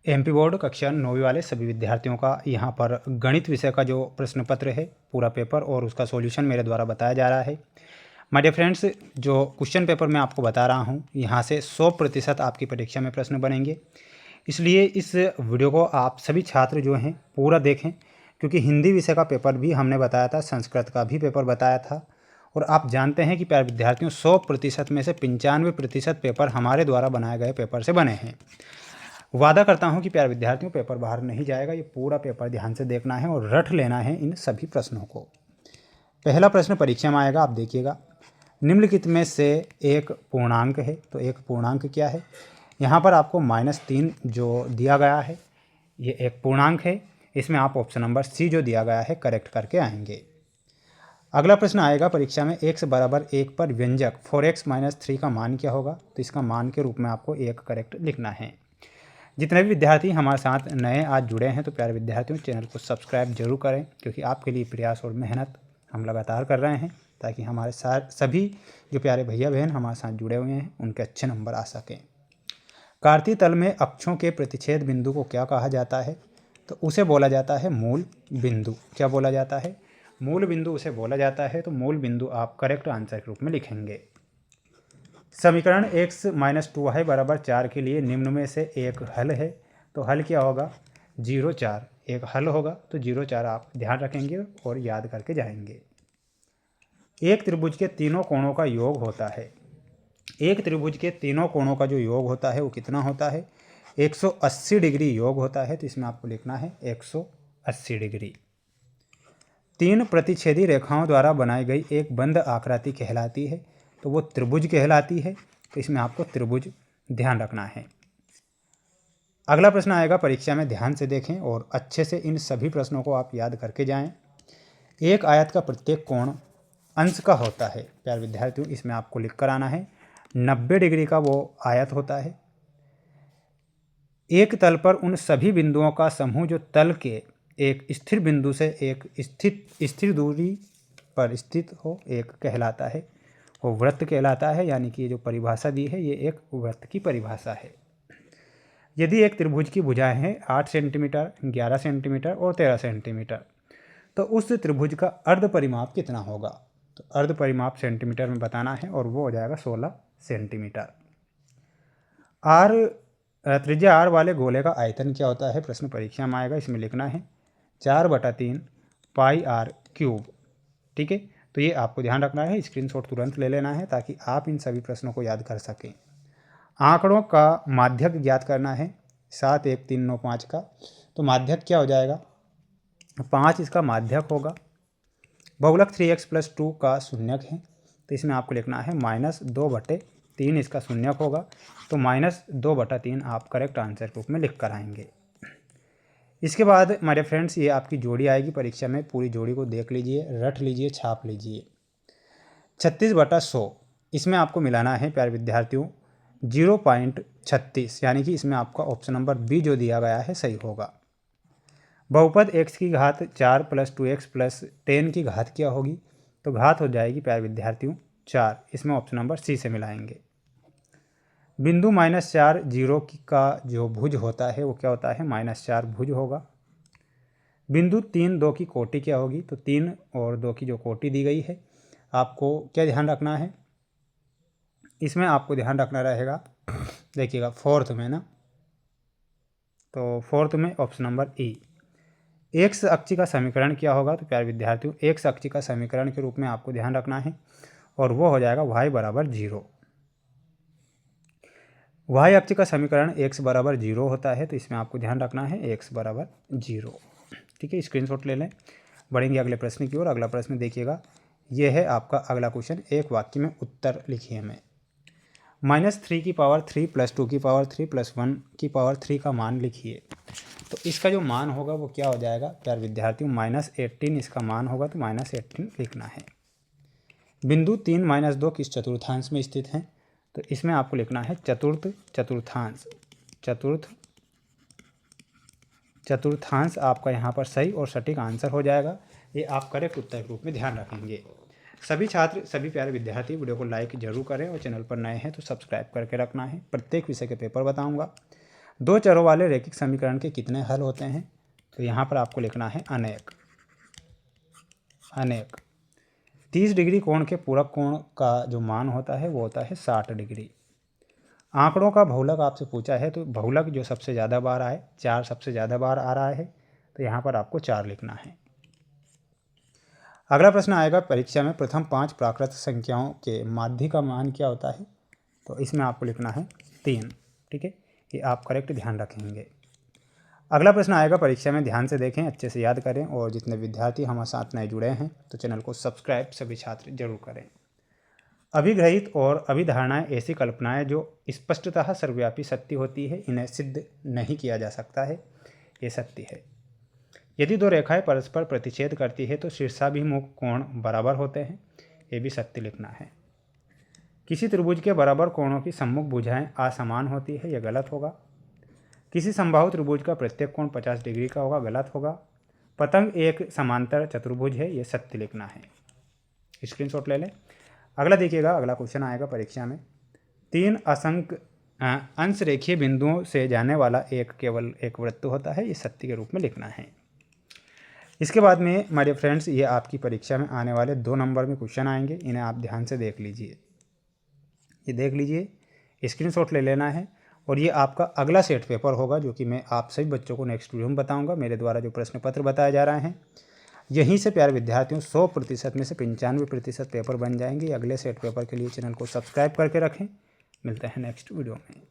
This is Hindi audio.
एमपी बोर्ड कक्षा 9वीं वाले सभी विद्यार्थियों का यहाँ पर गणित विषय का जो प्रश्न पत्र है पूरा पेपर और उसका सॉल्यूशन मेरे द्वारा बताया जा रहा है। माय डियर फ्रेंड्स, जो क्वेश्चन पेपर मैं आपको बता रहा हूँ यहाँ से 100% आपकी परीक्षा में प्रश्न बनेंगे, इसलिए इस वीडियो को आप सभी छात्र जो हैं पूरा देखें, क्योंकि हिंदी विषय का पेपर भी हमने बताया था, संस्कृत का भी पेपर बताया था और आप जानते हैं कि प्यारे विद्यार्थियों 100% में से 95% पेपर हमारे द्वारा बनाए गए पेपर से बने हैं। वादा करता हूं कि प्यारे विद्यार्थियों पेपर बाहर नहीं जाएगा, ये पूरा पेपर ध्यान से देखना है और रट लेना है इन सभी प्रश्नों को। पहला प्रश्न परीक्षा में आएगा, आप देखिएगा। निम्नलिखित में से एक पूर्णांक है, तो एक पूर्णांक क्या है? यहाँ पर आपको -3 जो दिया गया है ये एक पूर्णांक है। इसमें आप ऑप्शन नंबर सी जो दिया गया है करेक्ट करके आएंगे। अगला प्रश्न आएगा परीक्षा में, x बराबर 1 पर व्यंजक 4x - 3 का मान क्या होगा? तो इसका मान के रूप में आपको 1 करेक्ट लिखना है। जितने भी विद्यार्थी हमारे साथ नए आज जुड़े हैं तो प्यारे विद्यार्थियों चैनल को सब्सक्राइब जरूर करें, क्योंकि आपके लिए प्रयास और मेहनत हम लगातार कर रहे हैं ताकि हमारे साथ सभी जो प्यारे भैया बहन हमारे साथ जुड़े हुए हैं उनके अच्छे नंबर आ सकें। कार्तीय तल में अक्षों के प्रतिच्छेद बिंदु को क्या कहा जाता है? तो उसे बोला जाता है मूल बिंदु। क्या बोला जाता है? मूल बिंदु उसे बोला जाता है। तो मूल बिंदु आप करेक्ट आंसर के रूप में लिखेंगे। समीकरण x - 2y बराबर 4 के लिए निम्न में से एक हल है, तो हल क्या होगा? 0 4 एक हल होगा, तो 0 4 आप ध्यान रखेंगे और याद करके जाएंगे। एक त्रिभुज के तीनों कोणों का योग होता है। एक त्रिभुज के तीनों कोणों का जो योग होता है वो कितना होता है? 180 डिग्री योग होता है, तो इसमें आपको लिखना है 180 डिग्री। तीन प्रतिच्छेदी रेखाओं द्वारा बनाई गई एक बंद आकृति कहलाती है, तो वो त्रिभुज कहलाती है, तो इसमें आपको त्रिभुज ध्यान रखना है। अगला प्रश्न आएगा परीक्षा में, ध्यान से देखें और अच्छे से इन सभी प्रश्नों को आप याद करके जाएं। एक आयत का प्रत्येक कोण अंश का होता है। प्यारे विद्यार्थियों इसमें आपको लिख कर आना है 90 डिग्री का वो आयत होता है। एक तल पर उन सभी बिंदुओं का समूह जो तल के एक स्थिर बिंदु से एक स्थिर दूरी पर स्थित हो एक कहलाता है, वो वृत्त कहलाता है। यानी कि ये जो परिभाषा दी है ये एक वृत्त की परिभाषा है। यदि एक त्रिभुज की भुजाएं हैं 8 सेंटीमीटर, 11 सेंटीमीटर और 13 सेंटीमीटर, तो उस त्रिभुज का अर्ध परिमाप कितना होगा? तो अर्ध परिमाप सेंटीमीटर में बताना है और वो हो जाएगा 16 सेंटीमीटर। त्रिज्या r वाले गोले का आयतन क्या होता है? प्रश्न परीक्षा में आएगा, इसमें लिखना है 4/3 पाई r क्यूब। ठीक है, तो ये आपको ध्यान रखना है, स्क्रीनशॉट तुरंत ले लेना है ताकि आप इन सभी प्रश्नों को याद कर सकें। आंकड़ों का माध्यक ज्ञात करना है 7 1 3 9 5 का, तो माध्यक क्या हो जाएगा? 5 इसका माध्यक होगा। बहुलक 3x + 2 का शून्यक है, तो इसमें आपको लिखना है -2/3 इसका शून्यक होगा, तो -2/3 आप करेक्ट आंसर के रूप में लिख कर आएंगे। इसके बाद हमारे फ्रेंड्स ये आपकी जोड़ी आएगी परीक्षा में, पूरी जोड़ी को देख लीजिए, रट लीजिए, छाप लीजिए। 36/100 इसमें आपको मिलाना है प्यारे विद्यार्थियों 0.36, यानी कि इसमें आपका ऑप्शन नंबर बी जो दिया गया है सही होगा। बहुपद x की घात 4 + 2x + 10 की घात क्या होगी? तो घात हो जाएगी प्यारे विद्यार्थियों 4, इसमें ऑप्शन नंबर सी से मिलाएंगे। बिंदु -4 0 का जो भुज होता है वो क्या होता है? -4 भुज होगा। बिंदु 3 2 की कोटि क्या होगी? तो 3 और 2 की जो कोटि दी गई है आपको क्या ध्यान रखना है? इसमें आपको ध्यान रखना रहेगा, देखिएगा फोर्थ में ना, तो फोर्थ में ऑप्शन नंबर ई। एक्स अक्ष का समीकरण क्या होगा? तो प्यारे विद्यार्थियों एक्स अक्ष का समीकरण के रूप में आपको ध्यान रखना है और वो हो जाएगा y = 0। y अक्ष का समीकरण x = 0 होता है, तो इसमें आपको ध्यान रखना है x = 0। ठीक है, स्क्रीनशॉट ले लें। बढ़ेंगे अगले प्रश्न की ओर। अगला प्रश्न देखिएगा, यह है आपका अगला क्वेश्चन, एक वाक्य में उत्तर लिखिए हमें। -3 की पावर 3 + 2 की पावर 3 + 1 की पावर 3 का मान लिखिए। तो इसका जो मान होगा वो क्या हो जाएगा प्यारे विद्यार्थियों? -18 इसका मान होगा, तो -18 लिखना है। बिंदु 3 - 2 किस चतुर्थांश में स्थित है? तो इसमें आपको लिखना है चतुर्थांश। चतुर्थांश आपका यहाँ पर सही और सटीक आंसर हो जाएगा। ये आप करेक्ट उत्तर के रूप में ध्यान रखेंगे। सभी छात्र, सभी प्यारे विद्यार्थी वीडियो को लाइक जरूर करें और चैनल पर नए हैं तो सब्सक्राइब करके रखना है। प्रत्येक विषय के पेपर बताऊंगा। दो चरों वाले रैखिक समीकरण के कितने हल होते हैं? तो यहाँ पर आपको लिखना है अनेक। 30 डिग्री कोण के पूरक कोण का जो मान होता है वो होता है 60 डिग्री। आंकड़ों का बहुलक आपसे पूछा है, तो बहुलक जो सबसे ज़्यादा बार आए, 4 सबसे ज़्यादा बार आ रहा है, तो यहाँ पर आपको 4 लिखना है। अगला प्रश्न आएगा परीक्षा में, प्रथम 5 प्राकृत संख्याओं के माध्य का मान क्या होता है? तो इसमें आपको लिखना है 3। ठीक है, ये आप करेक्ट ध्यान रखेंगे। अगला प्रश्न आएगा परीक्षा में, ध्यान से देखें, अच्छे से याद करें, और जितने विद्यार्थी हमारे साथ नए जुड़े हैं तो चैनल को सब्सक्राइब सभी छात्र जरूर करें। अभिग्रहित और अभिधारणाएं ऐसी कल्पनाएं जो स्पष्टतः सर्वव्यापी सत्य होती है, इन्हें सिद्ध नहीं किया जा सकता है, ये सत्य है। यदि दो रेखाएं परस्पर प्रतिच्छेद करती है तो शीर्षाभिमुख कोण बराबर होते हैं, ये भी सत्य लिखना है। किसी त्रिभुज के बराबर कोणों की सम्मुख भुजाएं असमान होती है, यह गलत होगा। किसी समबाहु त्रिभुज का प्रत्येक कोण 50 डिग्री का होगा, गलत होगा। पतंग एक समांतर चतुर्भुज है, ये सत्य लिखना है। स्क्रीनशॉट ले लें। अगला देखिएगा, अगला क्वेश्चन आएगा परीक्षा में, 3 असंख्य अंश रेखीय बिंदुओं से जाने वाला केवल एक वृत्त होता है, ये सत्य के रूप में लिखना है। इसके बाद में माय डियर फ्रेंड्स, ये आपकी परीक्षा में आने वाले 2 नंबर में क्वेश्चन आएंगे, इन्हें आप ध्यान से देख लीजिए। ये देख लीजिए, स्क्रीनशॉट ले लेना है, और ये आपका अगला सेट पेपर होगा, जो कि मैं आप सभी बच्चों को नेक्स्ट वीडियो में बताऊंगा। मेरे द्वारा जो प्रश्न पत्र बताए जा रहे हैं, यहीं से प्यारे विद्यार्थियों 100% में से 95% पेपर बन जाएंगे। अगले सेट पेपर के लिए चैनल को सब्सक्राइब करके रखें। मिलते हैं नेक्स्ट वीडियो में।